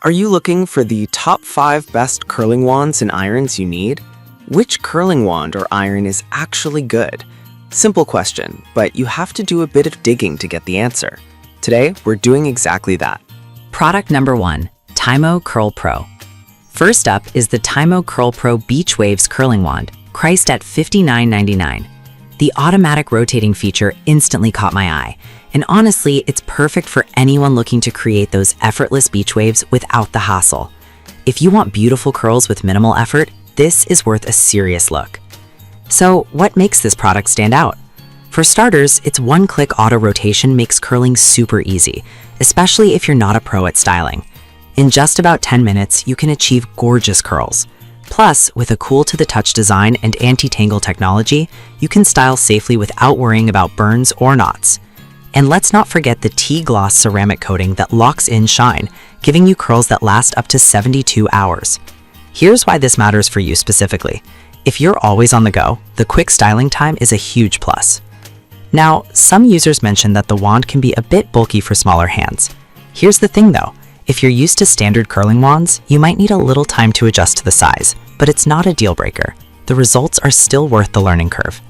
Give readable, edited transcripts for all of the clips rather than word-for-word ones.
Are you looking for the top 5 best curling wands and irons you need? Which curling wand or iron is actually good? Simple question, but you have to do a bit of digging to get the answer. Today, we're doing exactly that. Product number 1, Tymo Curl Pro. First up is the Tymo Curl Pro Beach Waves Curling Wand, priced at $59.99. The automatic rotating feature instantly caught my eye, and honestly, it's perfect for anyone looking to create those effortless beach waves without the hassle. If you want beautiful curls with minimal effort, this is worth a serious look. So, what makes this product stand out? For starters, its one-click auto rotation makes curling super easy, especially if you're not a pro at styling. In just about 10 minutes, you can achieve gorgeous curls. Plus, with a cool-to-the-touch design and anti-tangle technology, you can style safely without worrying about burns or knots. And let's not forget the T-gloss ceramic coating that locks in shine, giving you curls that last up to 72 hours. Here's why this matters for you specifically. If you're always on the go, the quick styling time is a huge plus. Now, some users mention that the wand can be a bit bulky for smaller hands. Here's the thing though, if you're used to standard curling wands, you might need a little time to adjust to the size, but it's not a deal breaker. The results are still worth the learning curve.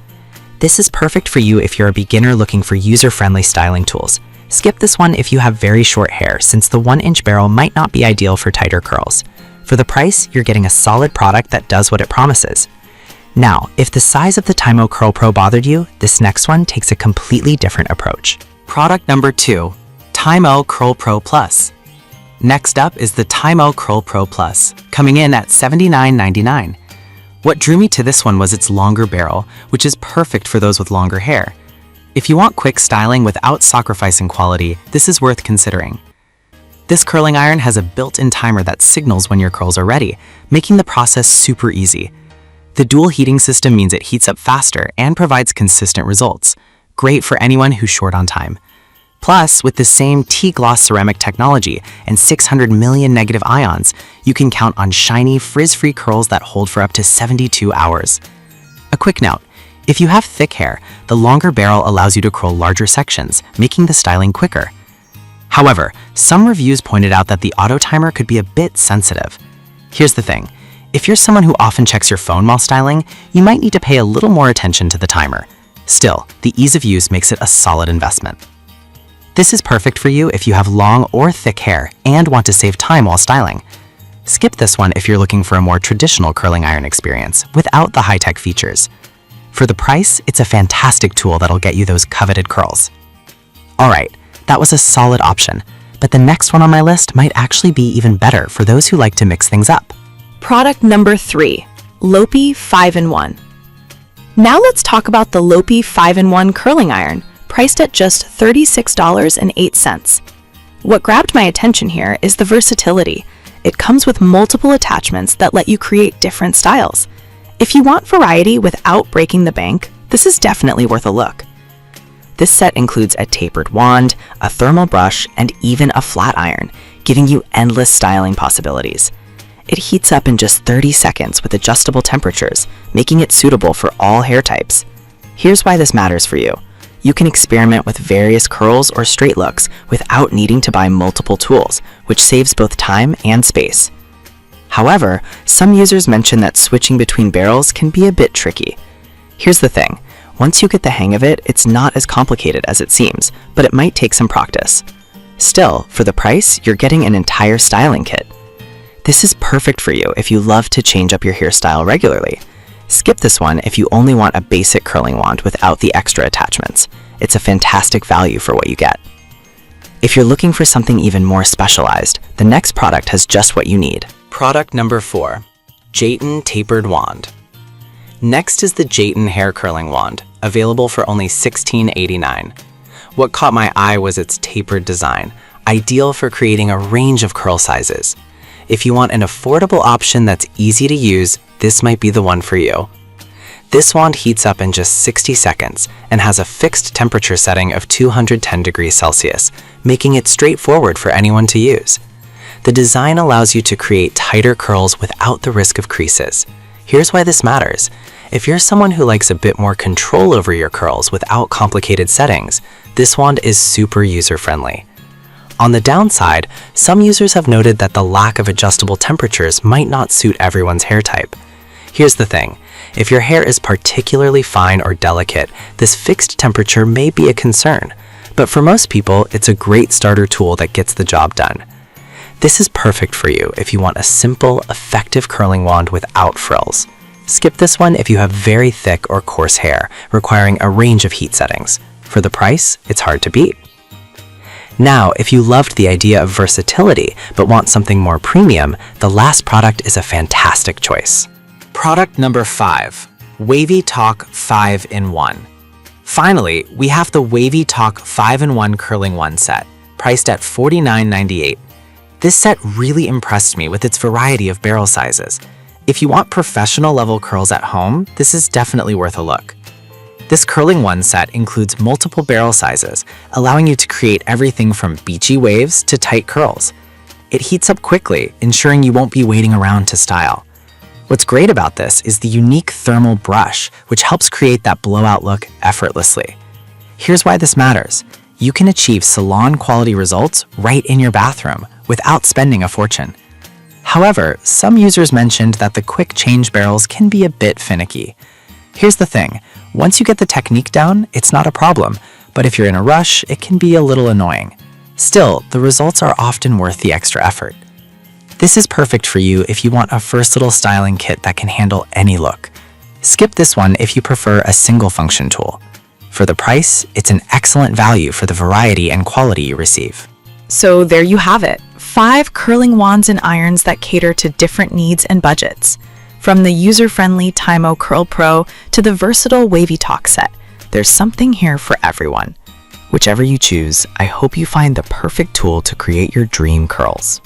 This is perfect for you if you're a beginner looking for user-friendly styling tools. Skip this one if you have very short hair, since the 1-inch barrel might not be ideal for tighter curls. For the price, you're getting a solid product that does what it promises. Now, if the size of the Tymo Curl Pro bothered you, this next one takes a completely different approach. Product number 2, Tymo Curl Pro Plus. Next up is the Tymo Curl Pro Plus, coming in at $79.99. What drew me to this one was its longer barrel, which is perfect for those with longer hair. If you want quick styling without sacrificing quality, this is worth considering. This curling iron has a built-in timer that signals when your curls are ready, making the process super easy. The dual heating system means it heats up faster and provides consistent results. Great for anyone who's short on time. Plus, with the same T-gloss ceramic technology and 600 million negative ions, you can count on shiny, frizz-free curls that hold for up to 72 hours. A quick note, if you have thick hair, the longer barrel allows you to curl larger sections, making the styling quicker. However, some reviews pointed out that the auto timer could be a bit sensitive. Here's the thing, if you're someone who often checks your phone while styling, you might need to pay a little more attention to the timer. Still, the ease of use makes it a solid investment. This is perfect for you if you have long or thick hair and want to save time while styling. Skip this one if you're looking for a more traditional curling iron experience without the high-tech features. For the price, it's a fantastic tool that'll get you those coveted curls. Alright, that was a solid option, but the next one on my list might actually be even better for those who like to mix things up. Product number 3, Lopi 5-in-1. Now let's talk about the Lopi 5-in-1 curling iron, priced at just $36.08. What grabbed my attention here is the versatility. It comes with multiple attachments that let you create different styles. If you want variety without breaking the bank, this is definitely worth a look. This set includes a tapered wand, a thermal brush, and even a flat iron, giving you endless styling possibilities. It heats up in just 30 seconds with adjustable temperatures, making it suitable for all hair types. Here's why this matters for you. You can experiment with various curls or straight looks without needing to buy multiple tools, which saves both time and space. However, some users mention that switching between barrels can be a bit tricky. Here's the thing, once you get the hang of it, it's not as complicated as it seems, but it might take some practice. Still, for the price, you're getting an entire styling kit. This is perfect for you if you love to change up your hairstyle regularly. Skip this one if you only want a basic curling wand without the extra attachments. It's a fantastic value for what you get. If you're looking for something even more specialized, the next product has just what you need. Product number 4, Jayton Tapered Wand. Next is the Jayton Hair Curling Wand, available for only $16.89. What caught my eye was its tapered design, ideal for creating a range of curl sizes. If you want an affordable option that's easy to use, this might be the one for you. This wand heats up in just 60 seconds and has a fixed temperature setting of 210 degrees Celsius, making it straightforward for anyone to use. The design allows you to create tighter curls without the risk of creases. Here's why this matters. If you're someone who likes a bit more control over your curls without complicated settings, this wand is super user-friendly. On the downside, some users have noted that the lack of adjustable temperatures might not suit everyone's hair type. Here's the thing. If your hair is particularly fine or delicate, this fixed temperature may be a concern. But for most people, it's a great starter tool that gets the job done. This is perfect for you if you want a simple, effective curling wand without frills. Skip this one if you have very thick or coarse hair, requiring a range of heat settings. For the price, it's hard to beat. Now, if you loved the idea of versatility but want something more premium, the last product is a fantastic choice. Product number 5, Wavy Talk 5-in-1. Finally, we have the Wavy Talk 5-in-1 curling wand set, priced at $49.98. This set really impressed me with its variety of barrel sizes. If you want professional level curls at home, this is definitely worth a look. This curling wand set includes multiple barrel sizes, allowing you to create everything from beachy waves to tight curls. It heats up quickly, ensuring you won't be waiting around to style. What's great about this is the unique thermal brush, which helps create that blowout look effortlessly. Here's why this matters. You can achieve salon-quality results right in your bathroom without spending a fortune. However, some users mentioned that the quick change barrels can be a bit finicky. Here's the thing. Once you get the technique down, it's not a problem, but if you're in a rush, it can be a little annoying. Still, the results are often worth the extra effort. This is perfect for you if you want a versatile styling kit that can handle any look. Skip this one if you prefer a single function tool. For the price, it's an excellent value for the variety and quality you receive. So there you have it, 5 curling wands and irons that cater to different needs and budgets. From the user-friendly Timo Curl Pro to the versatile Wavy Talk set, there's something here for everyone. Whichever you choose, I hope you find the perfect tool to create your dream curls.